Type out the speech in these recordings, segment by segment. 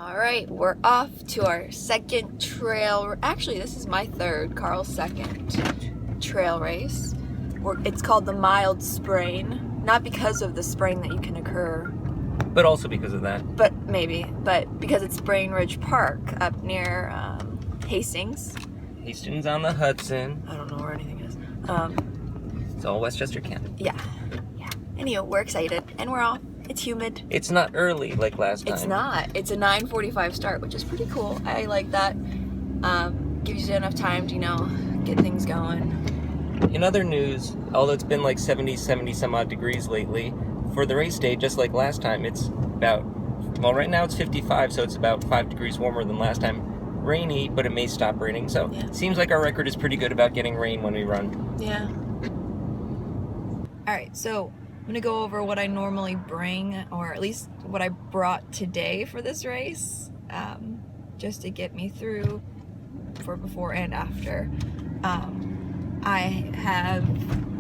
All right, we're off to our second trail. Actually, this is my third, Carl's second trail race. It's called the Mild Sprain, not because of the sprain that you can occur, but also because of that. But because it's Sprain Ridge Park up near Hastings. Hastings on the Hudson. I don't know where anything is. It's all Westchester County. Yeah. Anyway, we're excited and we're off. It's humid. It's not early like last time. It's not. It's a 9:45 start, which is pretty cool. I like that. Gives you enough time to, get things going. In other news, although it's been like 70 some odd degrees lately, for the race day, just like last time, it's about, well, right now it's 55, so it's about 5 degrees warmer than last time. Rainy, but it may stop raining, so it seems like our record is pretty good about getting rain when we run. Yeah. Alright, so I'm going to go over what I normally bring, or at least what I brought today for this race, just to get me through for before and after. I have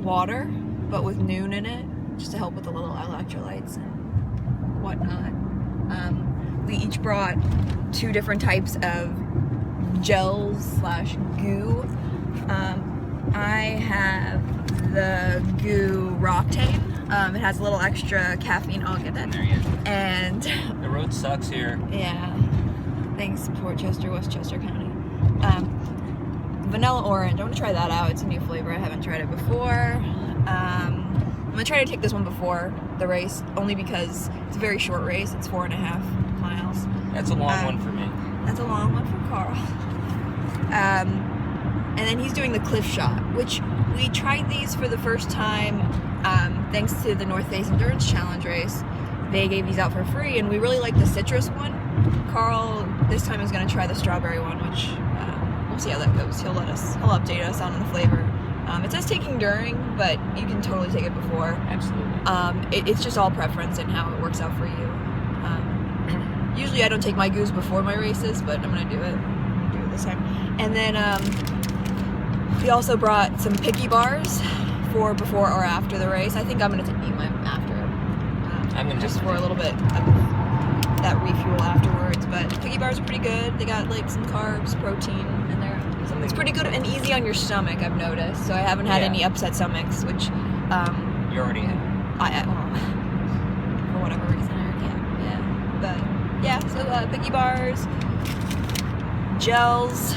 water, but with Nuun in it, just to help with the little electrolytes and whatnot. We each brought 2 different types of gels/goo. I have the goo Roctane. It has a little extra caffeine. I'll get that. There you go. And the road sucks here. Yeah. Thanks, Portchester, Westchester County. Vanilla orange. I want to try that out. It's a new flavor. I haven't tried it before. I'm gonna try to take this one before the race, only because it's a very short race. It's 4.5 miles. That's a long one for me. That's a long one for Carl. And then he's doing the Cliff Shot, which we tried these for the first time thanks to the North Face Endurance Challenge race. They gave these out for free, and we really like the citrus one. Carl this time is going to try the strawberry one, which we'll see how that goes. He'll update us on the flavor. It says taking during, but you can totally take it before. Absolutely. It's just all preference and how it works out for you. Usually I don't take my goos before my races, but I'm going to do it this time. And then we also brought some picky bars for before or after the race. I think I'm going to eat mine after. I'm going to just for a little bit of that refuel afterwards. But picky bars are pretty good. They got like some carbs, protein in there. It's pretty good and easy on your stomach, I've noticed. So I haven't had any upset stomachs, which you already had. For whatever reason, but yeah. So picky bars, gels,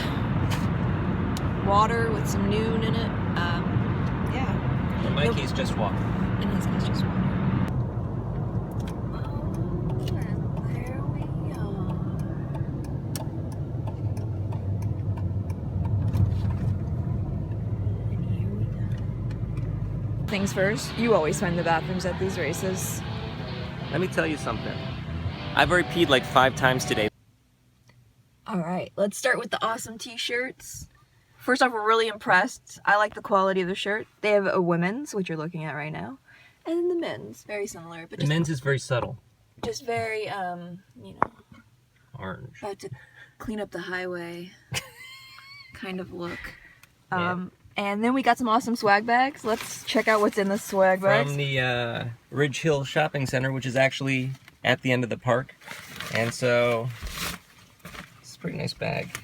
water with some Nuun in it. In my case, just water. In his case, just water. Things first, you always find the bathrooms at these races. Let me tell you something. I've already peed like 5 times today. Alright, let's start with the awesome t-shirts. First off, we're really impressed. I like the quality of the shirt. They have a women's, which you're looking at right now, and then the men's, very similar. But the men's is very subtle. Just very, orange. About to clean up the highway kind of look. And then we got some awesome swag bags. Let's check out what's in the swag bags. From the Ridge Hill Shopping Center, which is actually at the end of the park. And so, it's a pretty nice bag.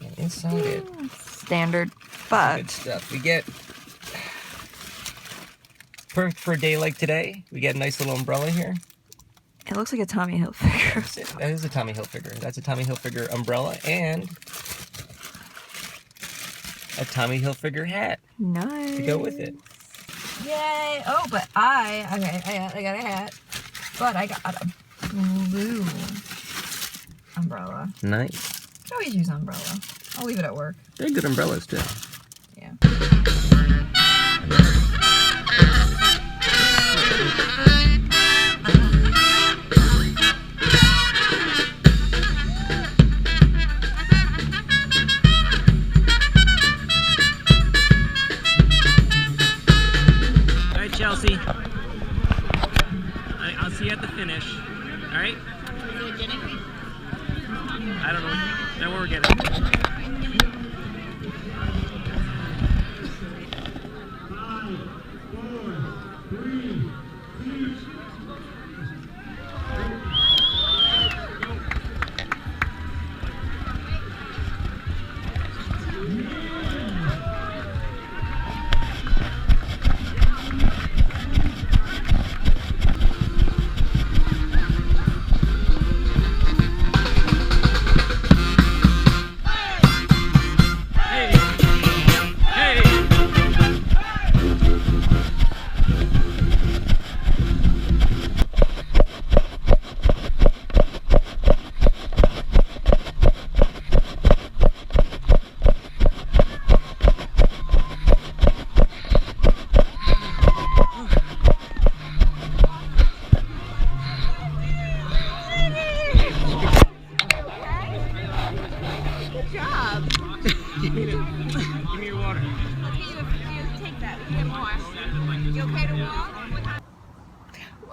And inside it, standard, but good stuff. We get, perfect for a day like today, we get a nice little umbrella here. It looks like a Tommy Hilfiger. That is a Tommy Hilfiger. That's a Tommy Hilfiger umbrella and a Tommy Hilfiger hat. Nice. To go with it. Yay! Oh, but I got a hat, but I got a blue umbrella. Nice. I always use umbrella. I'll leave it at work. They're good umbrellas too. Yeah. Chelsea, I'll see you at the finish. All right? I don't know. Know where we're getting. 5, 4, 3, 2.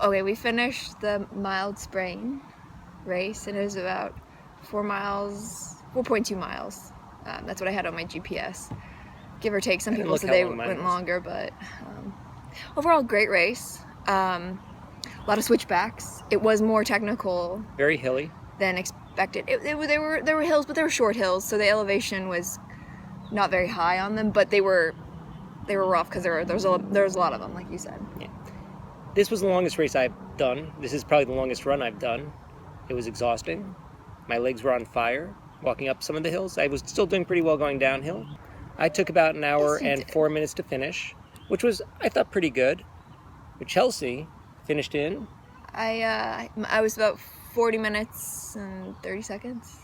okay, we finished the mild sprain race, and it was about 4.2 miles. That's what I had on my GPS, give or take. Some people said they went longer, but overall, great race. A lot of switchbacks. It was more technical. Very hilly. Than expected. There were hills, but they were short hills, so the elevation was not very high on them, but they were rough because there was a lot of them, like you said. Yeah. This was the longest race I've done. This is probably the longest run I've done. It was exhausting. My legs were on fire walking up some of the hills. I was still doing pretty well going downhill. I took about an hour and 4 minutes to finish, which was, I thought, pretty good. But Chelsea finished in... I was about 40 minutes and 30 seconds.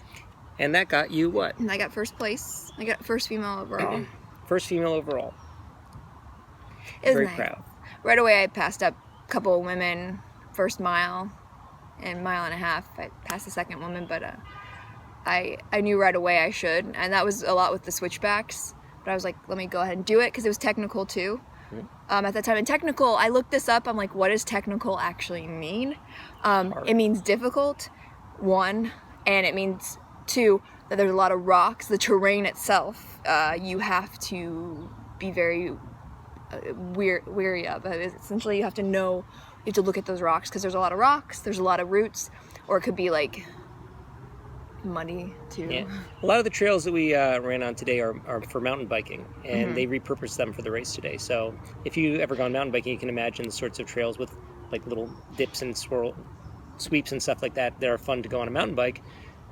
And that got you what? And I got first place. I got first female overall. First female overall. It was Very nice. proud. Right away I passed up a couple of women, first mile and mile and a half. I passed the second woman, but I knew right away I should. And that was a lot with the switchbacks. But I was like, let me go ahead and do it, because it was technical too. At that time. And technical, I looked this up. I'm like, what does technical actually mean? It means difficult, 1, and it means 2, that there's a lot of rocks. The terrain itself, you have to be very weary of. Essentially, you have to look at those rocks, because there's a lot of rocks, there's a lot of roots, or it could be like muddy too. Yeah. A lot of the trails that we ran on today are for mountain biking, and they repurposed them for the race today. So if you've ever gone mountain biking, you can imagine the sorts of trails with like little dips and sweeps and stuff like that are fun to go on a mountain bike.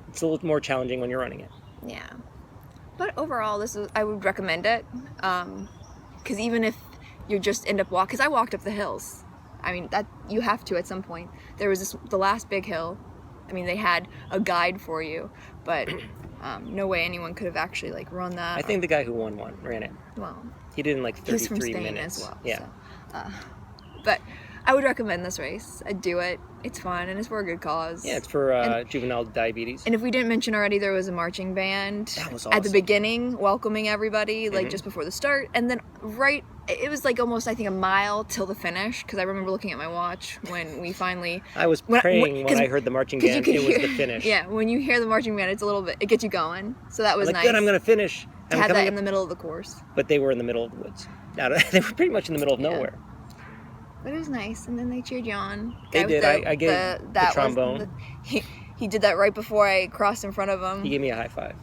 It's a little more challenging when you're running it. Yeah. But overall, I would recommend it, because even if you just end up walking, because I walked up the hills. I mean, that you have to at some point. There was the last big hill. I mean, they had a guide for you, but no way anyone could have actually like run that. I think the guy who ran it. Well, he did in like 33 he's from Spain minutes. as well. Yeah. So, but I would recommend this race. I'd do it. It's fun, and it's for a good cause. Yeah, it's for juvenile diabetes. And if we didn't mention already, there was a marching band That was awesome. at the beginning, welcoming everybody, like just before the start. And then it was like almost, I think, a mile till the finish, because I remember looking at my watch when we finally... I was praying when I heard the marching band, it was the finish. Yeah, when you hear the marching band, it's a little bit, it gets you going. So that was like, nice. good, I'm going to finish. To have that in the middle of the course. But they were in the middle of the woods. They were pretty much in the middle of nowhere. But it was nice, and then they cheered you on. They did. I gave the trombone. He did that right before I crossed in front of him. He gave me a high five.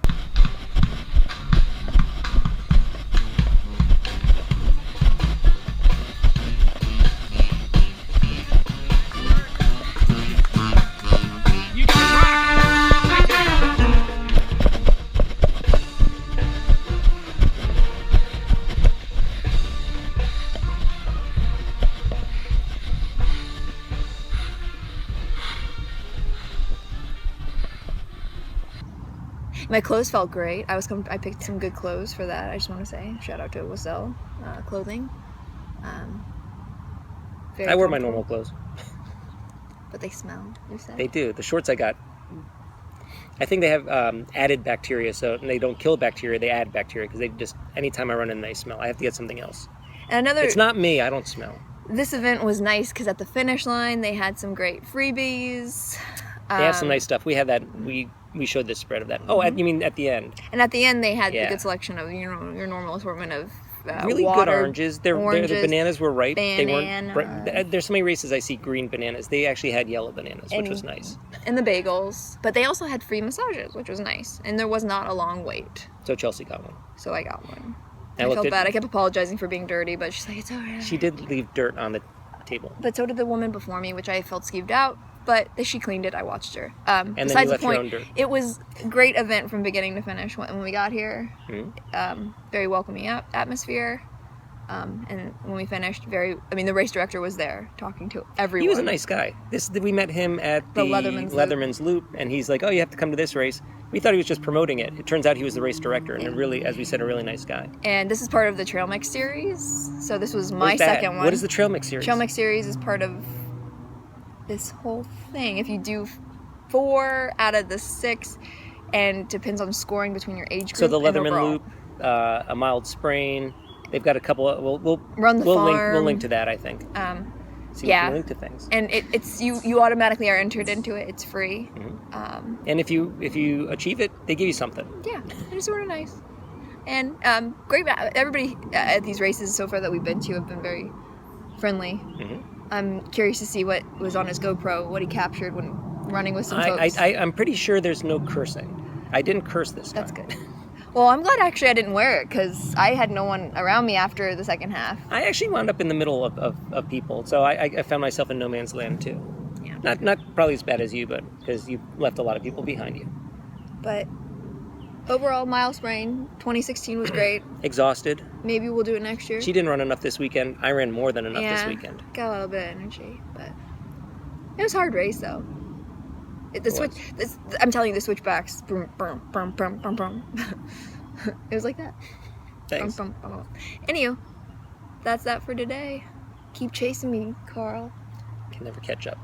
My clothes felt great. I picked some good clothes for that. I just want to say, shout out to Wazelle Clothing. I wore my normal clothes. But they smell, you said? They do. The shorts I got, I think they have added bacteria, so they don't kill bacteria, they add bacteria, because they just, anytime I run in, they smell. I have to get something else. And it's not me, I don't smell. This event was nice, because at the finish line, they had some great freebies. They have some nice stuff. We had that, we showed this spread of that. Oh, you mean at the end? And at the end, they had a good selection of your normal assortment of really water, good oranges. The bananas were ripe. Bananas. They weren't. There's so many races I see green bananas. They actually had yellow bananas, which was nice. And the bagels, but they also had free massages, which was nice. And there was not a long wait. So Chelsea got one. So I got one. I felt bad. I kept apologizing for being dirty, but she's like, it's alright. She did leave dirt on the table. But so did the woman before me, which I felt skeeved out. But she cleaned it. I watched her. And then you left your own dirt. It was a great event from beginning to finish when we got here. Very welcoming atmosphere. And when we finished, the race director was there talking to everyone. He was a nice guy. We met him at the Leatherman's Loop, and he's like, oh, you have to come to this race. We thought he was just promoting it. It turns out he was the race director, and really, as we said, a really nice guy. And this is part of the Trail Mix series. So this was my second one. What is the Trail Mix series? Trail Mix series is part of this whole thing. If you do 4 out of the 6, and depends on scoring between your age group. So the Leatherman Loop, a mild sprain. They've got a couple. We'll Run the Farm. We'll link to that, I think. so you Yeah. can link to things. And it's you automatically are entered into it. It's free. And if you achieve it, they give you something. Yeah, it's sort of nice. And great. Everybody at these races so far that we've been to have been very friendly. I'm curious to see what was on his GoPro, what he captured when running with some folks. I'm pretty sure there's no cursing. I didn't curse this time. That's good. Well, I'm glad actually I didn't wear it because I had no one around me after the second half. I actually wound up in the middle of people, so I found myself in no man's land too. Yeah. Not probably as bad as you, but because you left a lot of people behind you. But overall, Mile Sprain 2016 was great. Exhausted. Maybe we'll do it next year. She didn't run enough this weekend. I ran more than enough this weekend. Got a little bit of energy, but it was a hard race though. I'm telling you, the switchbacks. Boom, boom, boom, boom, boom, boom. It was like that. Thanks. Boom, boom, boom. Anywho, that's that for today. Keep chasing me, Carl. Can never catch up.